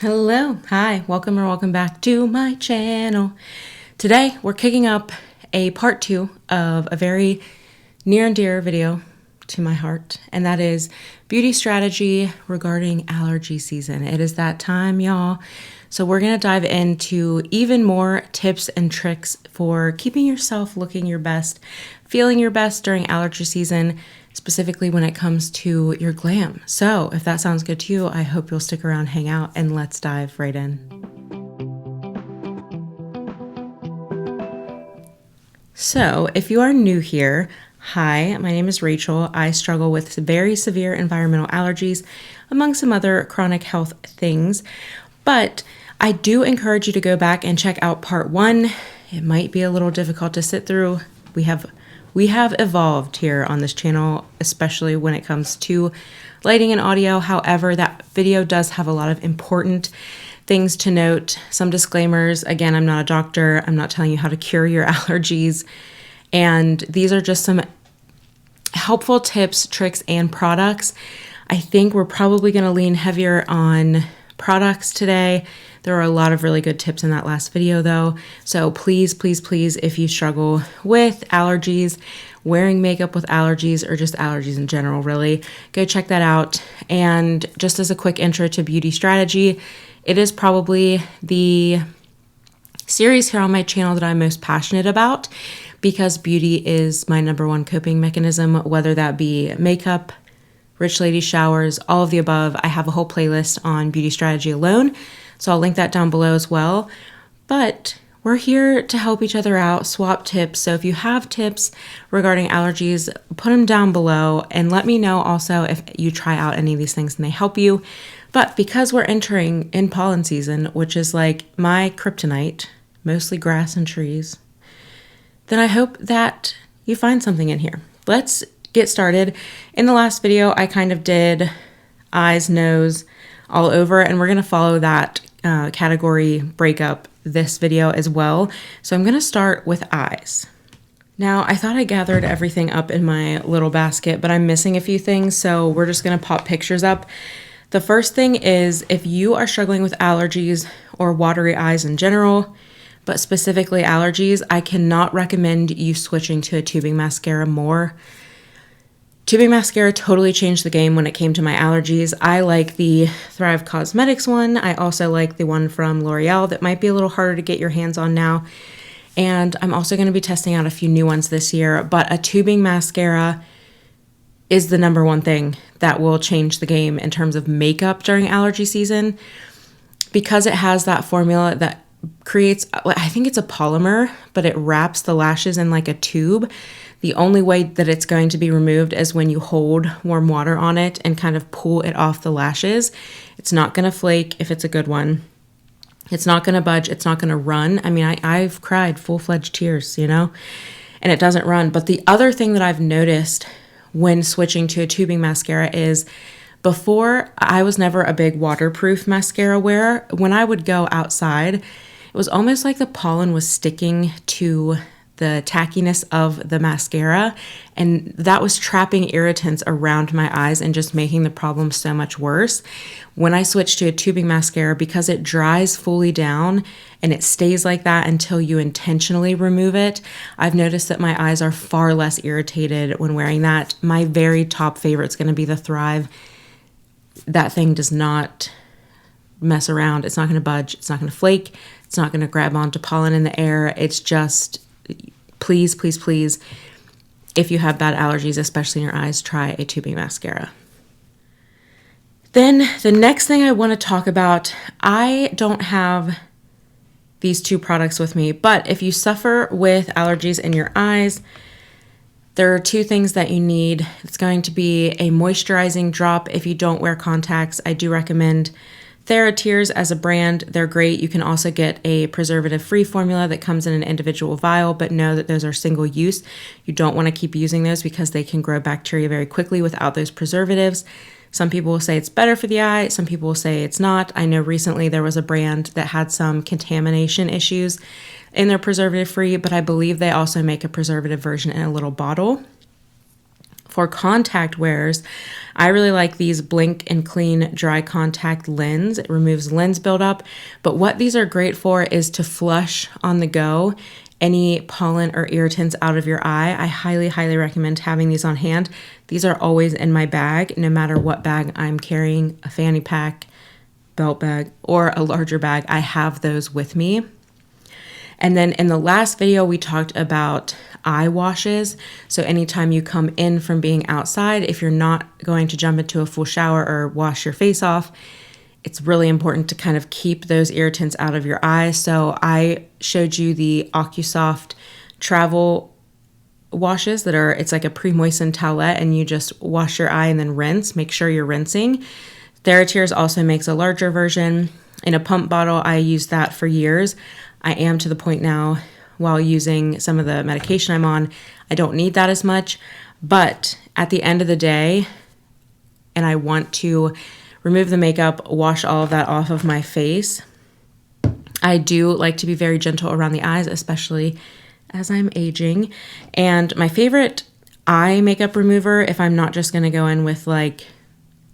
Hello, hi, welcome or welcome back to my channel. Today we're kicking up a part 2 of a very near and dear video to my heart, and that is beauty strategy regarding allergy season. It is that time, y'all. So we're gonna dive into even more tips and tricks for keeping yourself looking your best, feeling your best during allergy season, specifically when it comes to your glam. So if that sounds good to you, I hope you'll stick around, hang out, and let's dive right in. So if you are new here, hi, my name is Rachel. I struggle with very severe environmental allergies, among some other chronic health things, but I do encourage you to go back and check out part 1. It might be a little difficult to sit through. We have evolved here on this channel, especially when it comes to lighting and audio. However, that video does have a lot of important things to note. Some disclaimers. Again, I'm not a doctor. I'm not telling you how to cure your allergies. And these are just some helpful tips, tricks, and products. I think we're probably going to lean heavier on products today. There are a lot of really good tips in that last video though. So please, please, please, if you struggle with allergies, wearing makeup with allergies, or just allergies in general, really, go check that out. And just as a quick intro to beauty strategy, it is probably the series here on my channel that I'm most passionate about because beauty is my #1 coping mechanism, whether that be makeup, rich lady showers, all of the above. I have a whole playlist on beauty strategy alone, so I'll link that down below as well. But we're here to help each other out, swap tips. So if you have tips regarding allergies, put them down below and let me know also if you try out any of these things and they help you. But because we're entering in pollen season, which is like my kryptonite, mostly grass and trees, then I hope that you find something in here. Let's get started. In the last video, I kind of did eyes, nose, all over, and we're going to follow that category breakup this video as well. So I'm going to start with eyes. Now, I thought I gathered everything up in my little basket, but I'm missing a few things, so we're just going to pop pictures up. The first thing is if you are struggling with allergies or watery eyes in general, but specifically allergies, I cannot recommend you switching to a tubing mascara more. Tubing mascara totally changed the game when it came to my allergies. I like the Thrive Causemetics one. I also like the one from L'Oreal that might be a little harder to get your hands on now. And I'm also going to be testing out a few new ones this year, but a tubing mascara is the #1 thing that will change the game in terms of makeup during allergy season because it has that formula that creates, I think it's a polymer, but it wraps the lashes in like a tube. The only way that it's going to be removed is when you hold warm water on it and kind of pull it off the lashes. It's not going to flake if it's a good one. It's not going to budge. It's not going to run. I mean, I've cried full-fledged tears, you know, and it doesn't run. But the other thing that I've noticed when switching to a tubing mascara is before I was never a big waterproof mascara wearer. When I would go outside, it was almost like the pollen was sticking to the tackiness of the mascara, and that was trapping irritants around my eyes and just making the problem so much worse. When I switched to a tubing mascara, because it dries fully down and it stays like that until you intentionally remove it, I've noticed that my eyes are far less irritated when wearing that. My very top favorite is going to be the Thrive. That thing does not mess around. It's not going to budge. It's not going to flake. It's not going to grab onto pollen in the air. It's just, please, please, please, if you have bad allergies, especially in your eyes, try a tubing mascara. Then the next thing I want to talk about, I don't have these two products with me, but if you suffer with allergies in your eyes, there are two things that you need. It's going to be a moisturizing drop. If you don't wear contacts, I do recommend Theratears as a brand. They're great. You can also get a preservative-free formula that comes in an individual vial, but know that those are single use. You don't want to keep using those because they can grow bacteria very quickly without those preservatives. Some people will say it's better for the eye. Some people will say it's not. I know recently there was a brand that had some contamination issues in their preservative-free, but I believe they also make a preservative version in a little bottle For contact wears, I really like these Blink and Clean Dry Contact Lens. It removes lens buildup, but what these are great for is to flush on the go any pollen or irritants out of your eye. I highly, highly recommend having these on hand. These are always in my bag, no matter what bag I'm carrying, a fanny pack, belt bag, or a larger bag. I have those with me. And then in the last video, we talked about eye washes. So anytime you come in from being outside, if you're not going to jump into a full shower or wash your face off, it's really important to kind of keep those irritants out of your eyes. So I showed you the OcuSoft travel washes that are, it's like a pre-moistened towelette and you just wash your eye and then rinse. Make sure you're rinsing. Theratears also makes a larger version in a pump bottle. I used that for years. I am to the point now, while using some of the medication I'm on, I don't need that as much. But at the end of the day, and I want to remove the makeup, wash all of that off of my face, I do like to be very gentle around the eyes, especially as I'm aging. And my favorite eye makeup remover, if I'm not just going to go in with like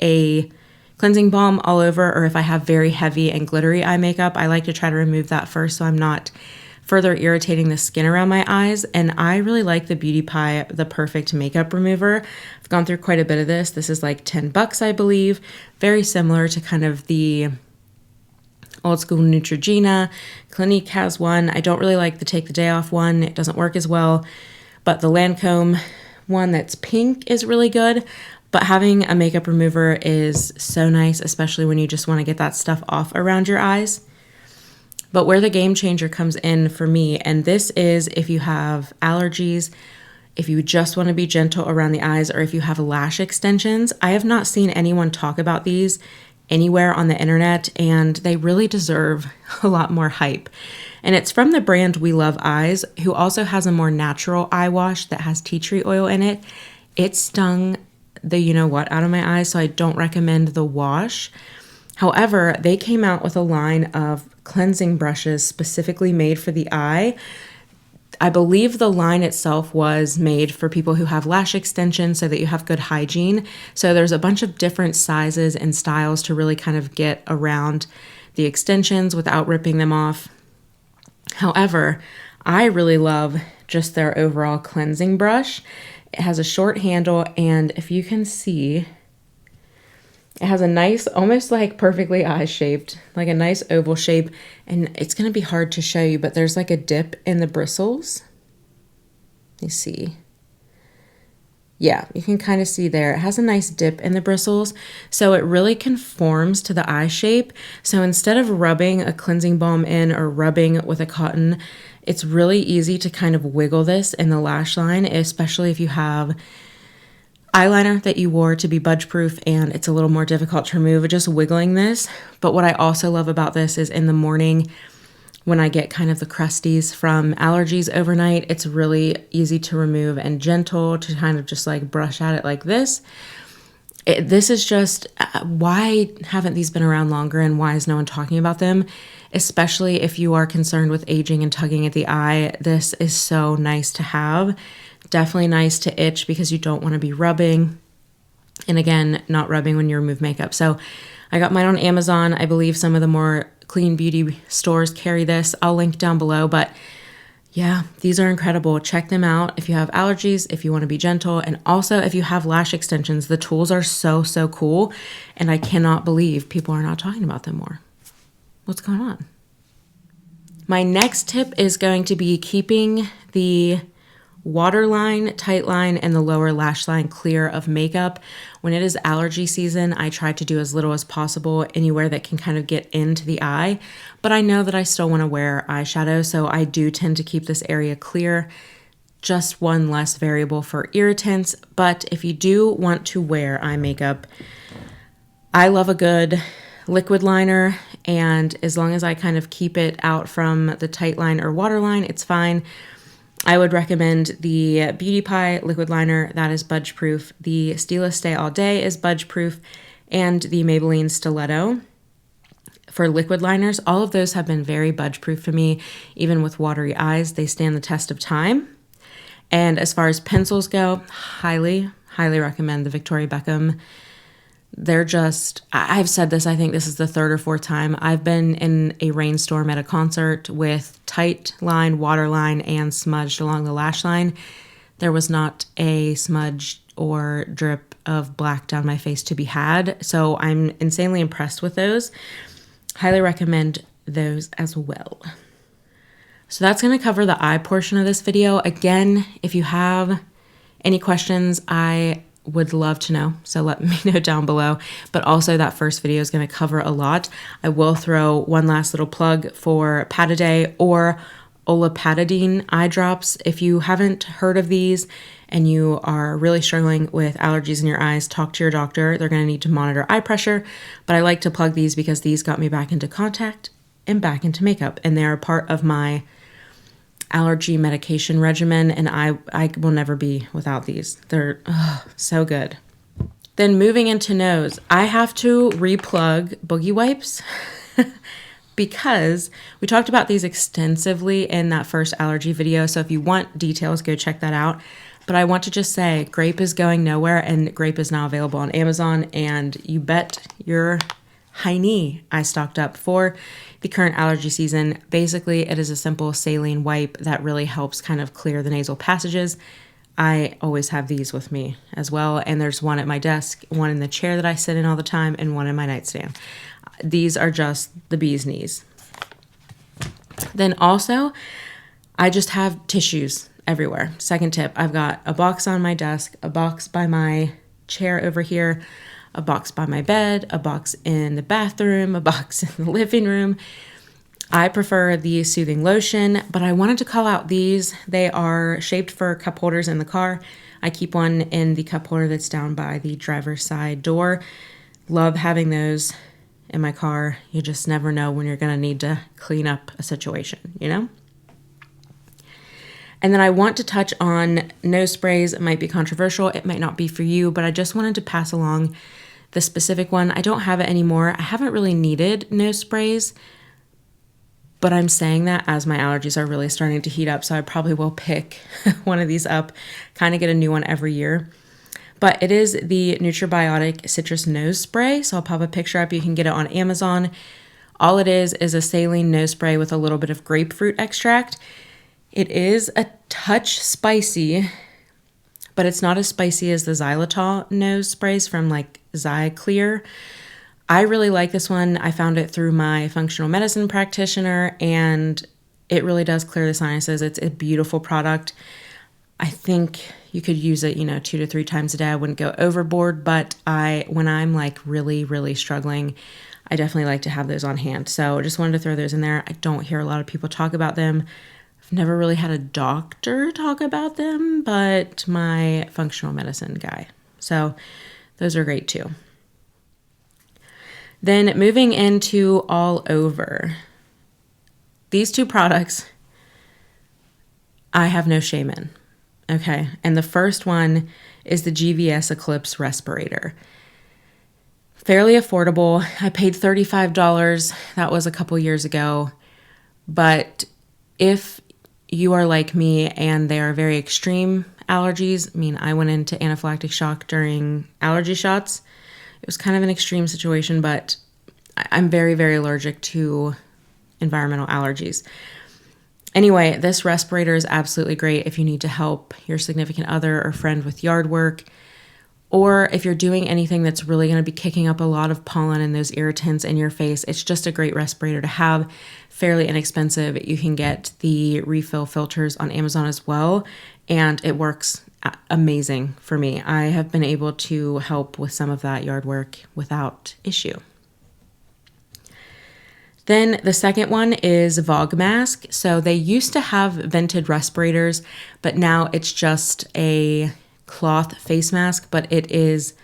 a cleansing balm all over, or if I have very heavy and glittery eye makeup, I like to try to remove that first so I'm not further irritating the skin around my eyes. And I really like the Beautypie The Perfect Makeup Remover. I've gone through quite a bit of this. This is like $10, I believe. Very similar to kind of the old school Neutrogena. Clinique has one. I don't really like the Take the Day Off one. It doesn't work as well. But the Lancome one that's pink is really good. But having a makeup remover is so nice, especially when you just want to get that stuff off around your eyes. But where the game changer comes in for me, and this is if you have allergies, if you just want to be gentle around the eyes, or if you have lash extensions. I have not seen anyone talk about these anywhere on the internet, and they really deserve a lot more hype. And it's from the brand We Love Eyes, who also has a more natural eye wash that has tea tree oil in it. It stung the you-know-what out of my eyes, so I don't recommend the wash. However, they came out with a line of cleansing brushes specifically made for the eye. I believe the line itself was made for people who have lash extensions so that you have good hygiene. So there's a bunch of different sizes and styles to really kind of get around the extensions without ripping them off. However, I really love just their overall cleansing brush. It has a short handle, and if you can see, it has a nice, almost like perfectly eye-shaped, like a nice oval shape, and it's going to be hard to show you, but there's like a dip in the bristles. You see. Yeah, you can kind of see there. It has a nice dip in the bristles, so it really conforms to the eye shape. So instead of rubbing a cleansing balm in or rubbing with a cotton, it's really easy to kind of wiggle this in the lash line, especially if you have eyeliner that you wore to be budge proof and it's a little more difficult to remove, just wiggling this. But what I also love about this is in the morning when I get kind of the crusties from allergies overnight, it's really easy to remove and gentle to kind of just like brush at it like this. This is just, why haven't these been around longer and why is no one talking about them? Especially if you are concerned with aging and tugging at the eye, this is so nice to have. Definitely nice to itch because you don't want to be rubbing. And again, not rubbing when you remove makeup. So I got mine on Amazon. I believe some of the more clean beauty stores carry this. I'll link down below. But yeah, these are incredible. Check them out if you have allergies, if you want to be gentle, and also if you have lash extensions. The tools are so, so cool. And I cannot believe people are not talking about them more. What's going on? My next tip is going to be keeping the waterline, tight line, and the lower lash line clear of makeup. When it is allergy season, I try to do as little as possible anywhere that can kind of get into the eye, but I know that I still want to wear eyeshadow, so I do tend to keep this area clear. Just one less variable for irritants, but if you do want to wear eye makeup, I love a good liquid liner, and as long as I kind of keep it out from the tight line or waterline, it's fine. I would recommend the Beautypie liquid liner, that is budge proof. The Stila Stay All Day is budge proof, and the Maybelline Stilleto. For liquid liners, all of those have been very budge proof for me. Even with watery eyes, they stand the test of time. And as far as pencils go, highly highly recommend the Victoria Beckham. They're just, I've said this, I think this is the third or fourth time. I've been in a rainstorm at a concert with tight line, waterline, and smudged along the lash line. There was not a smudge or drip of black down my face to be had. So I'm insanely impressed with those. Highly recommend those as well. So that's going to cover the eye portion of this video. Again, if you have any questions, I would love to know. So let me know down below. But also that first video is going to cover a lot. I will throw one last little plug for Pataday or olapatadine eye drops. If you haven't heard of these and you are really struggling with allergies in your eyes, talk to your doctor. They're going to need to monitor eye pressure. But I like to plug these because these got me back into contact and back into makeup. And they're part of my allergy medication regimen, and I will never be without these. They're so good. Then moving into nose, I have to replug Boogie wipes because we talked about these extensively in that first allergy video. So if you want details, go check that out. But I want to just say GRAPE is going nowhere, and GRAPE is now available on Amazon, and you bet your hiney I stocked up for the current allergy season. Basically, it is a simple saline wipe that really helps kind of clear the nasal passages. I always have these with me as well, and there's one at my desk, one in the chair that I sit in all the time, and one in my nightstand. These are just the bee's knees. Then also, I just have tissues everywhere. Second tip, I've got a box on my desk, a box by my chair over here, a box by my bed, a box in the bathroom, a box in the living room. I prefer the soothing lotion, but I wanted to call out these. They are shaped for cup holders in the car. I keep one in the cup holder that's down by the driver's side door. Love having those in my car. You just never know when you're going to need to clean up a situation, you know? And then I want to touch on nose sprays. It might be controversial. It might not be for you, but I just wanted to pass along the specific one. I don't have it anymore. I haven't really needed nose sprays, but I'm saying that as my allergies are really starting to heat up, so I probably will pick one of these up, kind of get a new one every year. But it is the Nutribiotic Citrus Nose Spray, so I'll pop a picture up. You can get it on Amazon. All it is a saline nose spray with a little bit of grapefruit extract. It is a touch spicy, but it's not as spicy as the xylitol nose sprays from like Xyclear. I really like this one. I found it through my functional medicine practitioner, and it really does clear the sinuses. It's a beautiful product. I think you could use it, 2 to 3 times a day. I wouldn't go overboard, but when I'm like really, really struggling, I definitely like to have those on hand. So I just wanted to throw those in there. I don't hear a lot of people talk about them. I've never really had a doctor talk about them, but my functional medicine guy. So those are great too. Then moving into all over. These two products, I have no shame in. Okay. And the first one is the GVS Eclipse Respirator. Fairly affordable. I paid $35. That was a couple years ago. But if you are like me and they are very extreme allergies, I went into anaphylactic shock during allergy shots. It was kind of an extreme situation, but I'm very, very allergic to environmental allergies. Anyway, this respirator is absolutely great if you need to help your significant other or friend with yard work, or if you're doing anything that's really going to be kicking up a lot of pollen and those irritants in your face. It's just a great respirator to have, fairly inexpensive. You can get the refill filters on Amazon as well, and it works amazing for me. I have been able to help with some of that yard work without issue. Then the second one is Vogmask. So they used to have vented respirators, but now it's just a cloth face mask. But it is,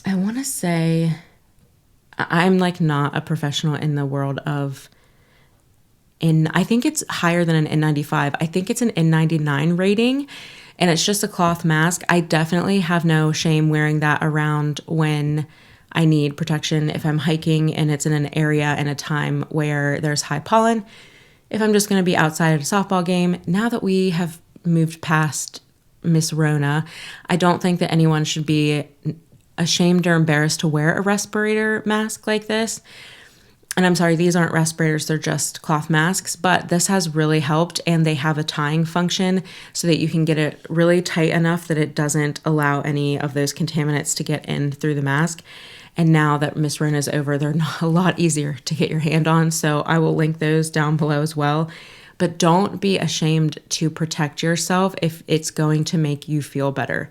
I want to say, I'm like not a professional in the world of, I think it's higher than an N95. I think it's an N99 rating, and it's just a cloth mask. I definitely have no shame wearing that around when I need protection, if I'm hiking and it's in an area and a time where there's high pollen. If I'm just going to be outside at a softball game, now that we have moved past Miss Rona. I don't think that anyone should be ashamed or embarrassed to wear a respirator mask like this. And I'm sorry, these aren't respirators, they're just cloth masks, but this has really helped, and they have a tying function so that you can get it really tight enough that it doesn't allow any of those contaminants to get in through the mask. And now that Miss Rona's over, they're a lot easier to get your hand on, so I will link those down below as well. But don't be ashamed to protect yourself if it's going to make you feel better.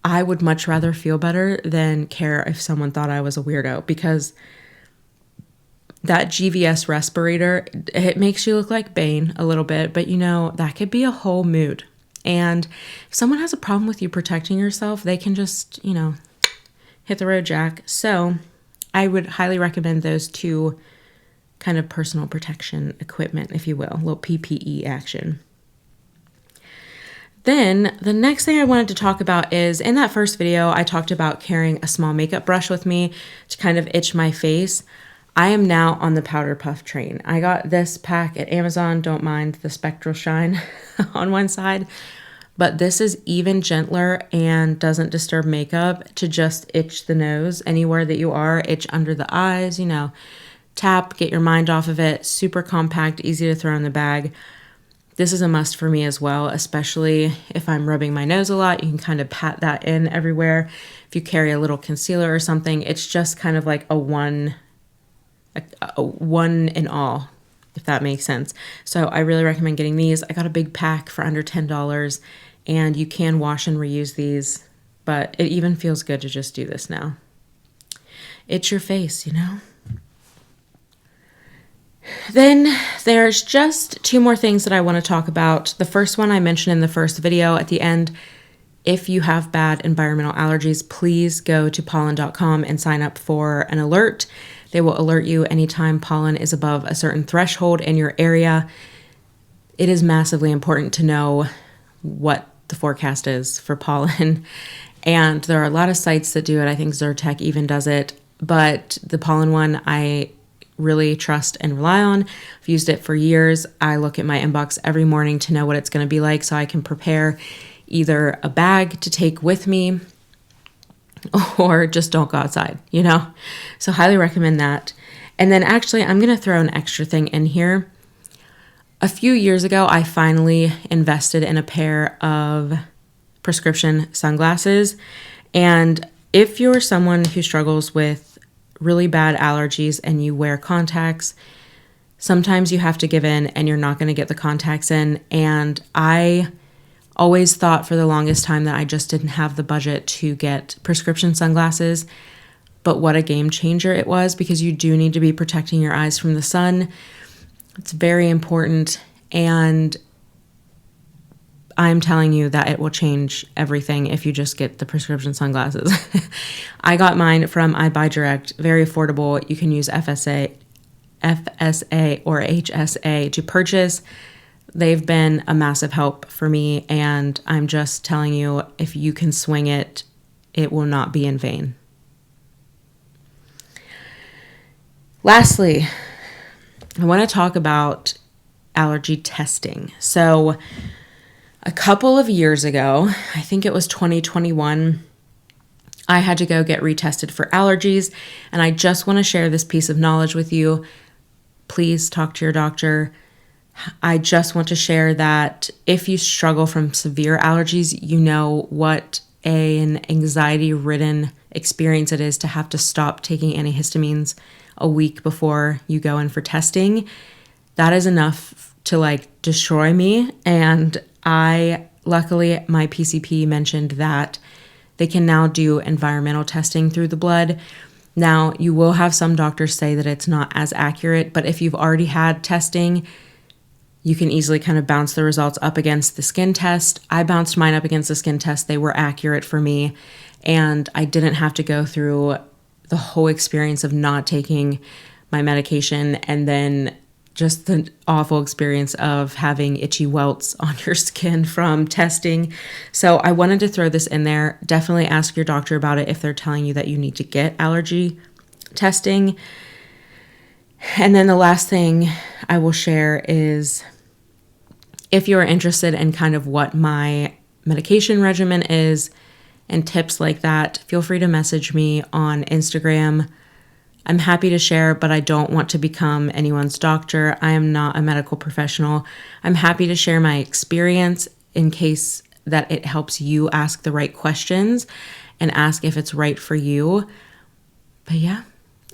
I would much rather feel better than care if someone thought I was a weirdo, because that GVS respirator, it makes you look like Bane a little bit, but that could be a whole mood. And if someone has a problem with you protecting yourself, they can just, hit the road, Jack. So I would highly recommend those two kind of personal protection equipment, if you will, a little PPE action. Then the next thing I wanted to talk about is, in that first video, I talked about carrying a small makeup brush with me to kind of itch my face. I am now on the powder puff train. I got this pack at Amazon. Don't mind the spectral shine on one side, but this is even gentler and doesn't disturb makeup to just itch the nose anywhere that you are. Itch under the eyes, tap, get your mind off of it. Super compact, easy to throw in the bag. This is a must for me as well, especially if I'm rubbing my nose a lot. You can kind of pat that in everywhere. If you carry a little concealer or something, it's just kind of like a one in all, if that makes sense. So I really recommend getting these. I got a big pack for under $10, and you can wash and reuse these, but it even feels good to just do this now. Itch your face, Then there's just two more things that I want to talk about. The first one I mentioned in the first video at the end. If you have bad environmental allergies, please go to pollen.com and sign up for an alert. They will alert you anytime pollen is above a certain threshold in your area. It is massively important to know what the forecast is for pollen. And there are a lot of sites that do it. I think Zyrtec even does it. But the pollen one, I really trust and rely on. I've used it for years. I look at my inbox every morning to know what it's going to be like so I can prepare either a bag to take with me or just don't go outside, So highly recommend that. And then actually, I'm going to throw an extra thing in here. A few years ago, I finally invested in a pair of prescription sunglasses. And if you're someone who struggles with really bad allergies and you wear contacts, sometimes you have to give in and you're not going to get the contacts in. And I always thought for the longest time that I just didn't have the budget to get prescription sunglasses. But what a game changer it was, because you do need to be protecting your eyes from the sun. It's very important. And I'm telling you that it will change everything if you just get the prescription sunglasses. I got mine from Eyebuydirect, very affordable. You can use FSA or HSA to purchase. They've been a massive help for me, and I'm just telling you, if you can swing it, it will not be in vain. Lastly, I want to talk about allergy testing. So a couple of years ago, I think it was 2021, I had to go get retested for allergies, and I just want to share this piece of knowledge with you. Please talk to your doctor. I just want to share that if you struggle from severe allergies, you know what an anxiety-ridden experience it is to have to stop taking antihistamines a week before you go in for testing. That is enough to destroy me. And luckily, my PCP mentioned that they can now do environmental testing through the blood. Now, you will have some doctors say that it's not as accurate, but if you've already had testing, you can easily kind of bounce the results up against the skin test. I bounced mine up against the skin test. They were accurate for me, and I didn't have to go through the whole experience of not taking my medication and then just the awful experience of having itchy welts on your skin from testing. So I wanted to throw this in there. Definitely ask your doctor about it if they're telling you that you need to get allergy testing. And then the last thing I will share is, if you're interested in kind of what my medication regimen is and tips like that, feel free to message me on Instagram. I'm happy to share, but I don't want to become anyone's doctor. I am not a medical professional. I'm happy to share my experience in case that it helps you ask the right questions and ask if it's right for you. But yeah,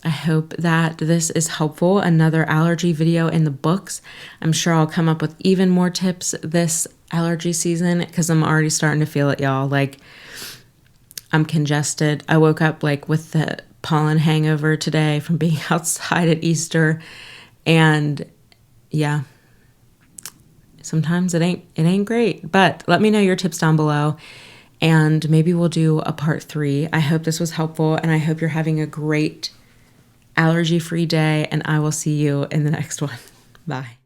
I hope that this is helpful. Another allergy video in the books. I'm sure I'll come up with even more tips this allergy season because I'm already starting to feel it, y'all. Like, I'm congested. I woke up like with the pollen hangover today from being outside at Easter. And yeah, sometimes it ain't great. But let me know your tips down below, and maybe we'll do a part 3. I hope this was helpful, and I hope you're having a great allergy-free day, and I will see you in the next one. Bye.